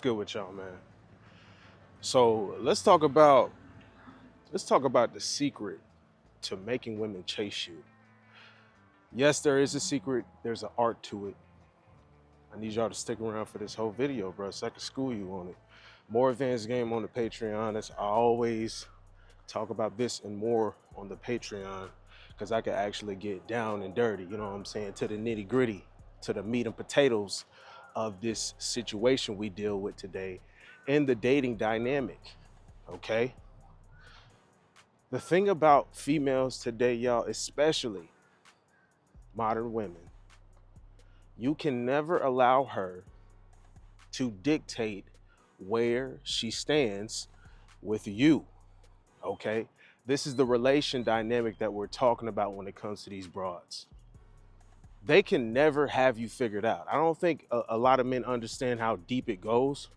good with y'all, man? So let's talk about the secret to making women chase you. Yes, there is a secret. There's an art to it. I need y'all to stick around for this whole video, bro, so I can school you on it. More advanced game on the Patreon. I always talk about this and more on the Patreon because I can actually get down and dirty, you know what I'm saying, to the nitty gritty, to the meat and potatoes of this situation we deal with today in the dating dynamic, okay? The thing about females today, y'all, especially modern women, you can never allow her to dictate where she stands with you, okay? This is the relation dynamic that we're talking about when it comes to these broads. They can never have you figured out. I don't think a lot of men understand how deep it goes.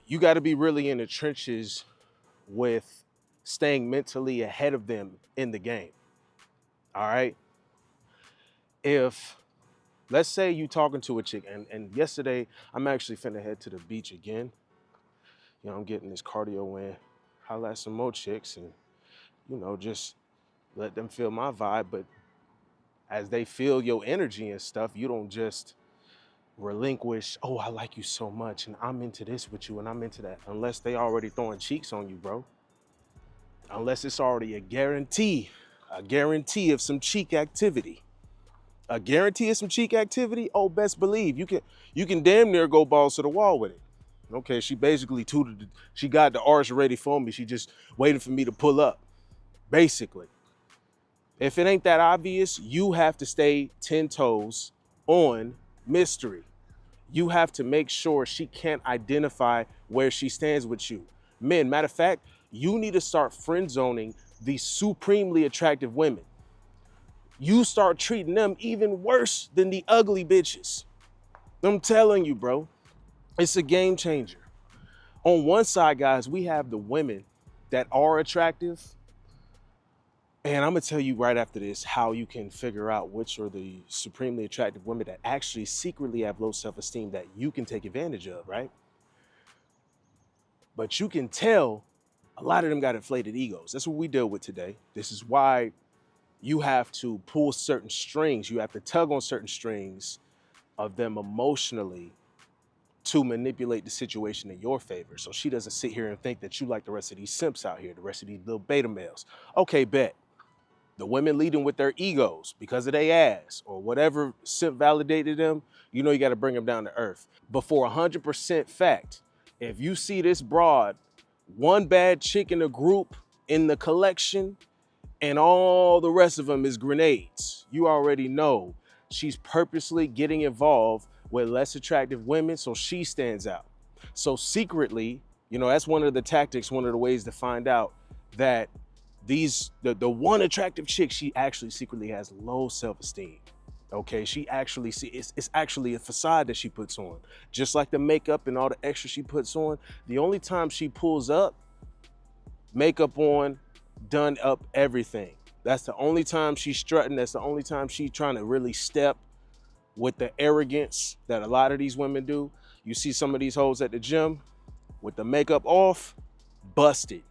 You got to be really in the trenches with staying mentally ahead of them in the game, all right? If, let's say you talking to a chick, and yesterday, I'm actually finna head to the beach again. You know, I'm getting this cardio in, holla at some more chicks and, you know, just let them feel my vibe. But as they feel your energy and stuff, you don't just relinquish, oh, I like you so much and I'm into this with you and I'm into that, unless they already throwing cheeks on you, bro. Unless it's already a guarantee of some cheek activity. A guarantee of some cheek activity, oh, best believe you can damn near go balls to the wall with it. Okay, she basically she got the arch ready for me. She just waiting for me to pull up, basically. If it ain't that obvious, you have to stay 10 toes on mystery. You have to make sure she can't identify where she stands with you. Men, matter of fact, you need to start friend zoning these supremely attractive women. You start treating them even worse than the ugly bitches. I'm telling you, bro, it's a game changer. On one side, guys, we have the women that are attractive. And I'm gonna tell you right after this how you can figure out which are the supremely attractive women that actually secretly have low self-esteem that you can take advantage of, right? But you can tell a lot of them got inflated egos. That's what we deal with today. This is why you have to pull certain strings. You have to tug on certain strings of them emotionally to manipulate the situation in your favor. So she doesn't sit here and think that you like the rest of these simps out here, the rest of these little beta males. Okay, bet. The women leading with their egos because of their ass or whatever simp validated them, you know you got to bring them down to earth. But for 100% fact, if you see this broad, one bad chick in the group, in the collection, and all the rest of them is grenades, you already know she's purposely getting involved with less attractive women so she stands out. So secretly, you know, that's one of the tactics, one of the ways to find out that the one attractive chick, she actually secretly has low self-esteem. Okay, she actually it's actually a facade that she puts on. Just like the makeup and all the extra she puts on, the only time she pulls up, makeup on, done up everything. That's the only time she's strutting. That's the only time she's trying to really step with the arrogance that a lot of these women do. You see some of these hoes at the gym with the makeup off, busted.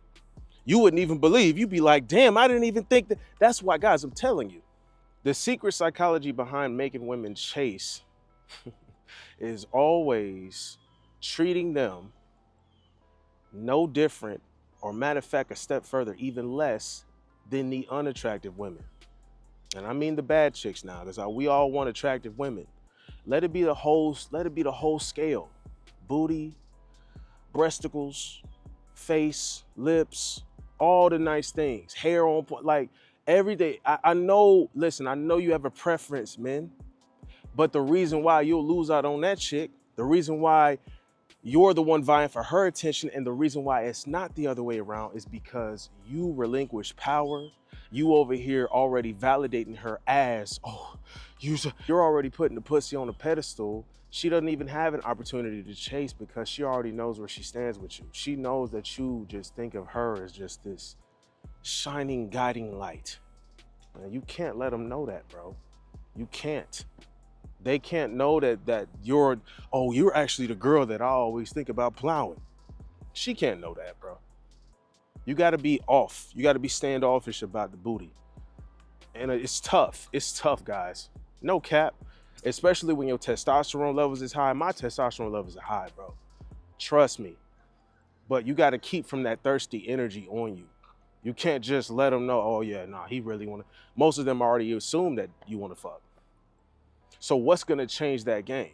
You wouldn't even believe. You'd be like, damn, I didn't even think that. That's why, guys, I'm telling you, the secret psychology behind making women chase is always treating them no different, or matter of fact, a step further, even less than the unattractive women. And I mean the bad chicks now, because we all want attractive women. Let it be the whole scale. Booty, breasticles, face, lips, all the nice things, hair on point, like every day. I know, listen, I know you have a preference, men, but the reason why you'll lose out on that chick, the reason why you're the one vying for her attention, and the reason why it's not the other way around is because you relinquish power. You over here already validating her as, oh, you're already putting the pussy on a pedestal. She doesn't even have an opportunity to chase because she already knows where she stands with you. She knows that you just think of her as just this shining, guiding light. And you can't let them know that, bro. You can't. They can't know that you're, oh, you're actually the girl that I always think about plowing. She can't know that, bro. You got to be off. You got to be standoffish about the booty. And it's tough. It's tough, guys. No cap. Especially when your testosterone levels is high. My testosterone levels are high, bro. Trust me. But you got to keep from that thirsty energy on you. You can't just let them know, oh yeah, nah, he really want to. Most of them already assume that you want to fuck. So what's going to change that game?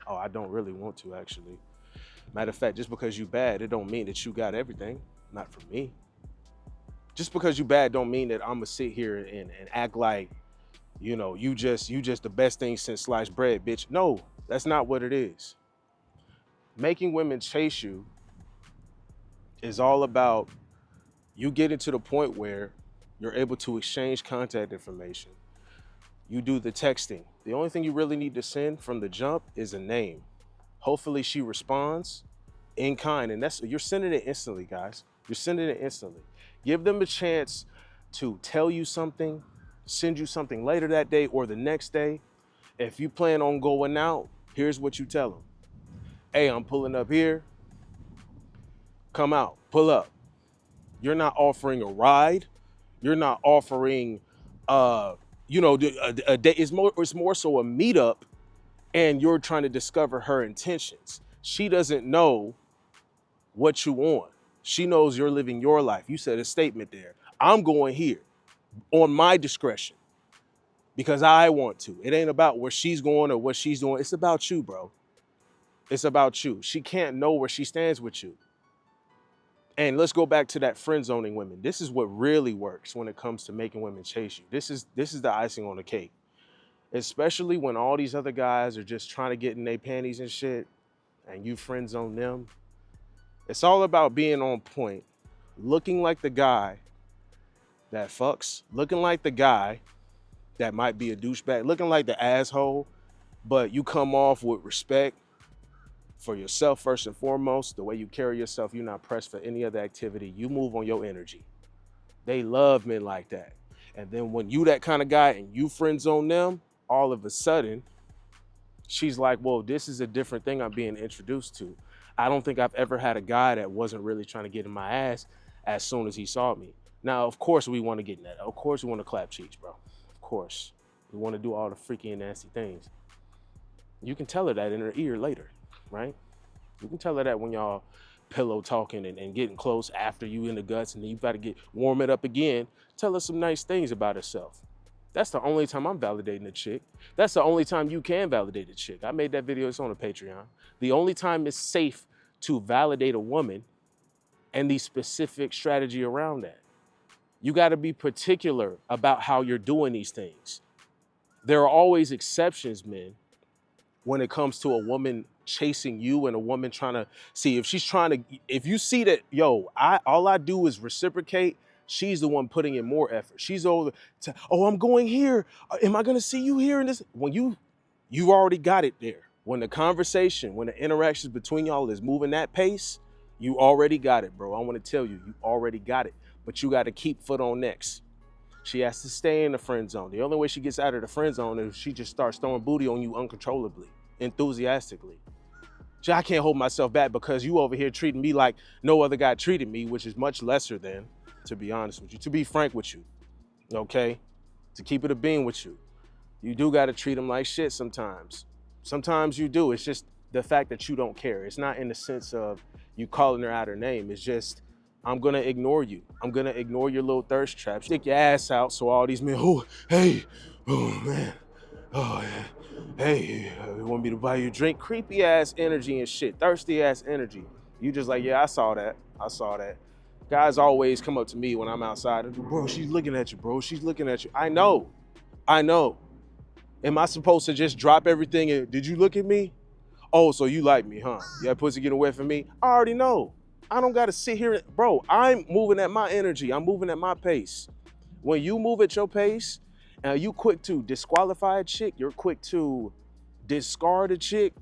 Oh, I don't really want to, actually. Matter of fact, just because you bad, it don't mean that you got everything. Not for me. Just because you bad don't mean that I'm going to sit here and act like, you know, you just the best thing since sliced bread, bitch. No, that's not what it is. Making women chase you is all about you getting to the point where you're able to exchange contact information. You do the texting. The only thing you really need to send from the jump is a name. Hopefully she responds in kind, and you're sending it instantly, guys. You're sending it instantly. Give them a chance to tell you something, send you something later that day or the next day. If you plan on going out, here's what you tell them. Hey, I'm pulling up here. Come out, pull up. You're not offering a ride. You're not offering, you know, a day. It's more so a meetup, and you're trying to discover her intentions. She doesn't know what you want. She knows you're living your life. You said a statement there. I'm going here on my discretion because I want to. It ain't about where she's going or what she's doing. It's about you, bro. It's about you. She can't know where she stands with you. And let's go back to that friend zoning women. This is what really works when it comes to making women chase you. This is the icing on the cake. Especially when all these other guys are just trying to get in their panties and shit, and you friend zone them. It's all about being on point, looking like the guy that fucks, looking like the guy that might be a douchebag, looking like the asshole, but you come off with respect for yourself first and foremost. The way you carry yourself, you're not pressed for any other activity. You move on your energy. They love men like that. And then when you that kind of guy and you friend zone them, all of a sudden, she's like, whoa, this is a different thing I'm being introduced to. I don't think I've ever had a guy that wasn't really trying to get in my ass as soon as he saw me. Now, of course, we want to get in that. Of course, we want to clap cheeks, bro. Of course. We want to do all the freaky and nasty things. You can tell her that in her ear later, right? You can tell her that when y'all pillow talking and getting close after you in the guts, and then you got to warm it up again. Tell her some nice things about herself. That's the only time I'm validating a chick. That's the only time you can validate a chick. I made that video, it's on the Patreon. The only time it's safe to validate a woman and the specific strategy around that. You gotta be particular about how you're doing these things. There are always exceptions, men, when it comes to a woman chasing you and a woman trying to see if she's trying to, if you see that, yo, all I do is reciprocate, she's the one putting in more effort. She's over to, oh, I'm going here. Am I gonna see you here in this? When you've already got it there. When the conversation, when the interactions between y'all is moving that pace, you already got it, bro. I want to tell you, you already got it. But you got to keep foot on next. She has to stay in the friend zone. The only way she gets out of the friend zone is if she just starts throwing booty on you uncontrollably, enthusiastically. I can't hold myself back because you over here treating me like no other guy treated me, which is much lesser than, to be honest with you, to be frank with you, okay? To keep it a bean with you. You do got to treat them like shit sometimes. Sometimes you do. It's just the fact that you don't care. It's not in the sense of you calling her out her name. It's just, I'm going to ignore you. I'm going to ignore your little thirst traps. Stick your ass out so all these men, oh, hey, oh, man, oh, yeah. Hey, you want me to buy you a drink? Creepy ass energy and shit. Thirsty ass energy. You just like, yeah, I saw that. I saw that. Guys always come up to me when I'm outside and, bro, she's looking at you, bro. She's looking at you. I know. Am I supposed to just drop everything and, did you look at me? Oh, so you like me, huh? Yeah, pussy getting wet for me? I already know. I don't got to sit here. Bro, I'm moving at my energy. I'm moving at my pace. When you move at your pace, and you quick to disqualify a chick, you're quick to discard a chick,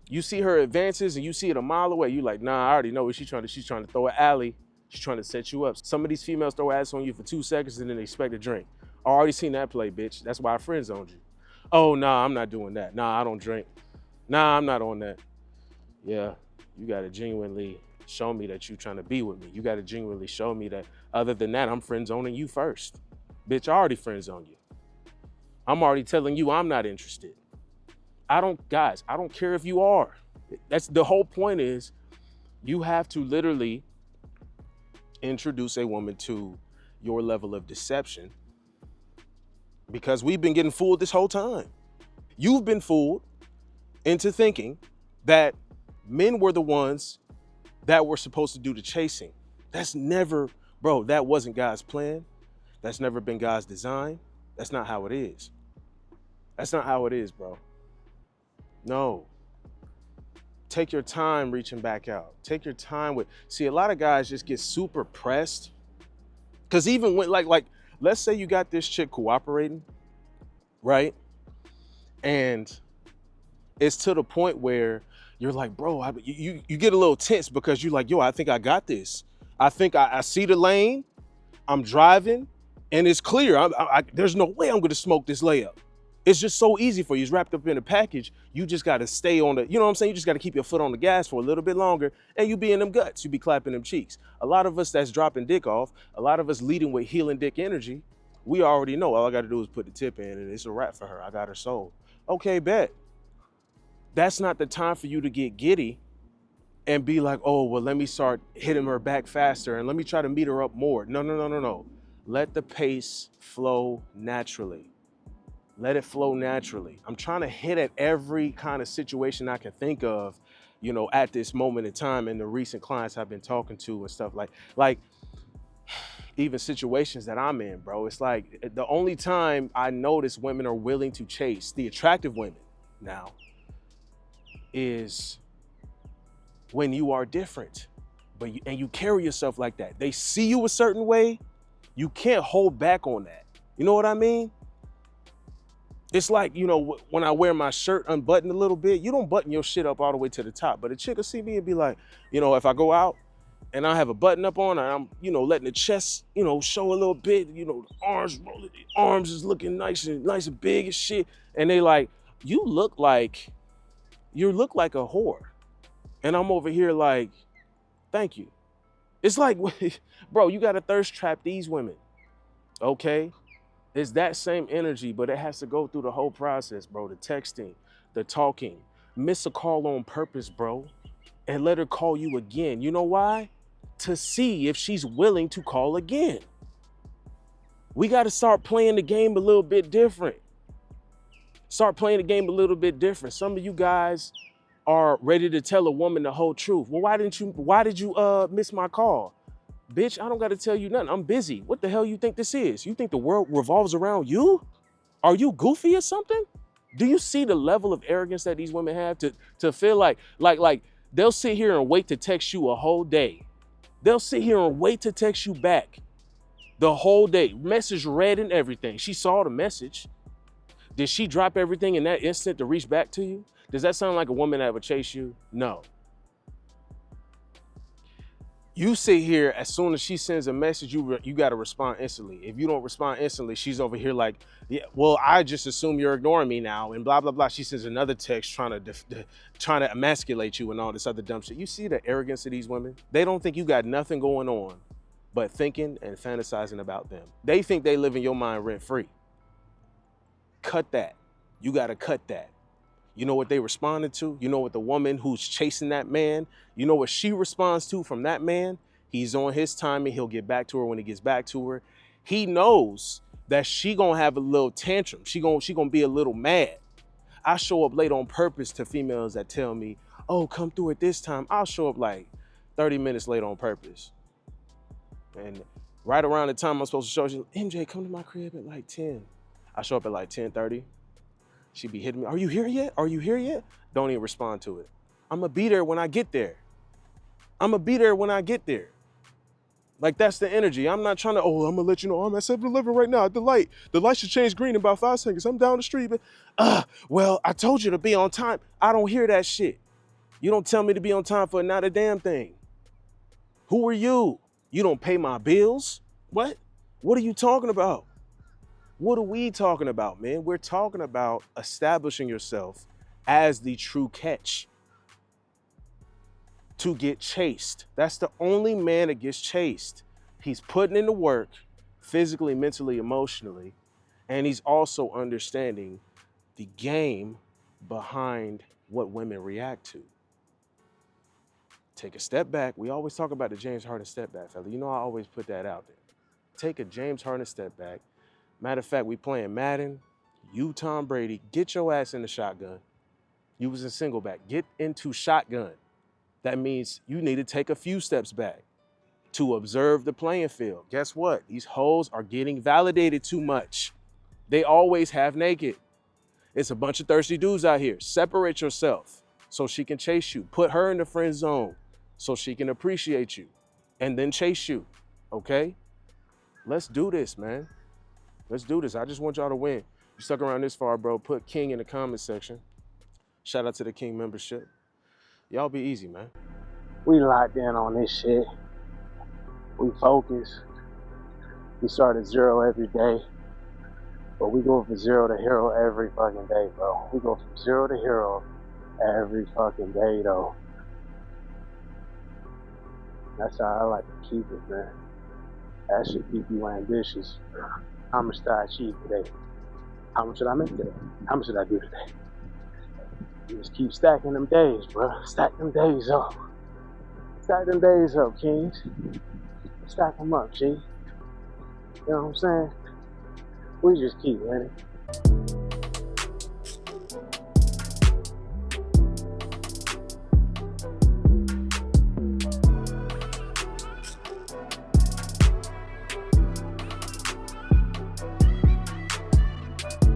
you see her advances and you see it a mile away, you like, nah, I already know what she's trying to throw an alley. She's trying to set you up. Some of these females throw ass on you for 2 seconds and then they expect a drink. I already seen that play, bitch. That's why I friend zoned you. Oh, nah, I'm not doing that. Nah, I don't drink. Nah, I'm not on that. Yeah, you got to genuinely show me that you trying to be with me. You got to genuinely show me that other than that, I'm friend zoning you first. Bitch, I already friend zone you. I'm already telling you I'm not interested. Guys, I don't care if you are. That's the whole point is you have to literally introduce a woman to your level of deception because we've been getting fooled this whole time. You've been fooled into thinking that men were the ones that were supposed to do the chasing. That's never, bro, that wasn't God's plan. That's never been God's design. That's not how it is. That's not how it is, bro. No. Take your time reaching back out. Take your time with, see, a lot of guys just get super pressed. Cause even when like, let's say you got this chick cooperating, right? And it's to the point where you're like, bro, you get a little tense because you're like, yo, I think I got this. I think I see the lane, I'm driving, and it's clear. There's no way I'm gonna smoke this layup. It's just so easy for you. It's wrapped up in a package. You just gotta stay on the, you know what I'm saying? You just gotta keep your foot on the gas for a little bit longer and you be in them guts. You be clapping them cheeks. A lot of us that's dropping dick off, a lot of us leading with healing dick energy, we already know all I gotta do is put the tip in and it's a wrap for her. I got her soul. Okay, bet. That's not the time for you to get giddy and be like, oh, well, let me start hitting her back faster and let me try to meet her up more. No. Let the pace flow naturally. Let it flow naturally. I'm trying to hit at every kind of situation I can think of, you know, at this moment in time and the recent clients I've been talking to and stuff like even situations that I'm in, bro. It's like the only time I notice women are willing to chase, the attractive women now, is when you are different, but you carry yourself like that. They see you a certain way, you can't hold back on that. You know what I mean? It's like, you know, when I wear my shirt unbuttoned a little bit, you don't button your shit up all the way to the top, but a chick will see me and be like, you know, if I go out and I have a button up on and I'm, you know, letting the chest, you know, show a little bit, you know, the arms is looking nice and big as shit. And they like, you look like a whore. And I'm over here like, thank you. It's like, bro, you got to thirst trap these women, okay? It's that same energy, but it has to go through the whole process, bro. The texting, the talking, miss a call on purpose, bro, and let her call you again. You know why? To see if she's willing to call again. We got to start playing the game a little bit different. Start playing the game a little bit different. Some of you guys are ready to tell a woman the whole truth. Well, why did you miss my call? Bitch, I don't got to tell you nothing. I'm busy. What the hell you think this is? You think the world revolves around you? Are you goofy or something? Do you see the level of arrogance that these women have to feel like they'll sit here and wait to text you a whole day. They'll sit here and wait to text you back the whole day. Message read and everything. She saw the message. Did she drop everything in that instant to reach back to you? Does that sound like a woman that would chase you? No. You sit here, as soon as she sends a message, you got to respond instantly. If you don't respond instantly, she's over here like, yeah, well, I just assume you're ignoring me now and blah, blah, blah. She sends another text trying to emasculate you and all this other dumb shit. You see the arrogance of these women? They don't think you got nothing going on but thinking and fantasizing about them. They think they live in your mind rent free. Cut that. You got to cut that. You know what they responded to? You know what the woman who's chasing that man, you know what she responds to from that man? He's on his time and he'll get back to her when he gets back to her. He knows that she gonna have a little tantrum. She gonna be a little mad. I show up late on purpose to females that tell me, oh, come through at this time. I'll show up like 30 minutes late on purpose. And right around the time I'm supposed to show, she's like, MJ, come to my crib at like 10. I show up at like 10:30. She'd be hitting me, are you here yet? Are you here yet? Don't even respond to it. I'm gonna be there when I get there. Like, that's the energy. I'm not trying to, oh, I'm gonna let you know, I'm at 7-Eleven right now at the light. The light should change green in about 5 seconds. I'm down the street, but, well, I told you to be on time. I don't hear that shit. You don't tell me to be on time for not a damn thing. Who are you? You don't pay my bills? What? What are you talking about? What are we talking about, man? We're talking about establishing yourself as the true catch to get chased. That's the only man that gets chased. He's putting in the work physically, mentally, emotionally, and he's also understanding the game behind what women react to. Take a step back. We always talk about the James Harden step back, fella. You know I always put that out there. Take a James Harden step back. Matter of fact, we playing Madden. You, Tom Brady, get your ass in the shotgun. You was in single back. Get into shotgun. That means you need to take a few steps back to observe the playing field. Guess what? These hoes are getting validated too much. They always have naked. It's a bunch of thirsty dudes out here. Separate yourself so she can chase you. Put her in the friend zone so she can appreciate you and then chase you, okay? Let's do this, man. Let's do this. I just want y'all to win. You stuck around this far, bro. Put King in the comment section. Shout out to the King membership. Y'all be easy, man. We locked in on this shit. We focus. We start at 0 every day. But we go from 0 to hero every fucking day, bro. We go from 0 to hero every fucking day, though. That's how I like to keep it, man. That should keep you ambitious. How much did I achieve today? How much did I make today? How much did I do today? You just keep stacking them days, bro. Stack them days up. Stack them days up, kings. Stack them up, G. You know what I'm saying? We just keep winning.